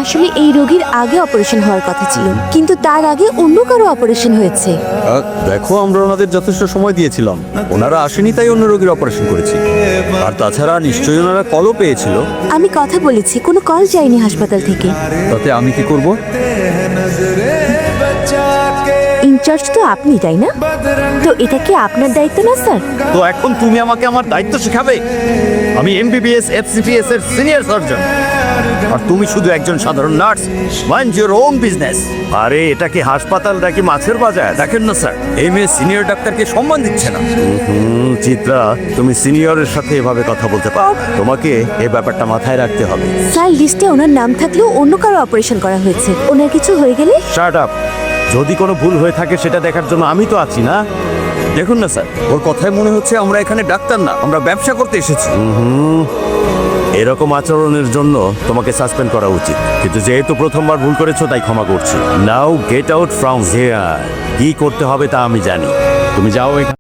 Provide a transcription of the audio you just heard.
আসলে এই রোগীর আগে অপারেশন হওয়ার কথা ছিল, কিন্তু তার আগে অন্য কারো অপারেশন হয়েছে। দেখো, আমরা ওনাদের যথেষ্ট সময় দিয়েছিলাম, ওনারা আসেনি তাই অন্য রোগীর অপারেশন করেছি। আর তাছাড়া নিশ্চয়ই ওনারা কলও পেয়েছিল। আমি কথা বলেছি, কোনো কল যায়নি হাসপাতাল থেকে। তাতে আমি কি করব? ইনচার্জ তো আপনি, তাই না? তো এটা কি আপনার দায়িত্ব না স্যার? তো এখন তুমি আমাকে আমার দায়িত্ব শেখাবে? আমি এমবিবিএস এফসিপিএস এর সিনিয়র সার্জন, আর তুমি শুধু একজন সাধারণ nurse. Mind your own business. আরে এটা কি হাসপাতাল নাকি মাছের বাজার? দেখেন না স্যার, এই মেয়ে সিনিয়র ডাক্তারকে সম্মান দিচ্ছে না। চিত্রা, তুমি সিনিয়রের সাথে এভাবে কথা বলতে পারো? তোমাকে এই ব্যাপারটা মাথায় রাখতে হবে। স্যার, লিস্টে ওনার নাম থাকলেও অন্য কারো অপারেশন করা হয়েছে। ওনার কিছু হয়ে গেলে? Shut up. যদি কোনো ভুল হয়ে থাকে সেটা দেখার জন্য আমি তো আছি না। দেখুন না স্যার, ওর কথায় মনে হচ্ছে আমরা এখানে ডাক্তার না, আমরা ব্যবসা করতে এসেছি। এরকম আচরণের জন্য তোমাকে সাসপেন্ড করা উচিত, কিন্তু যেহেতু প্রথমবার ভুল করেছো তাই ক্ষমা করছি। নাও গেট আউট ফ্রম হিয়ার। কি করতে হবে তা আমি জানি। তুমি যাও এখান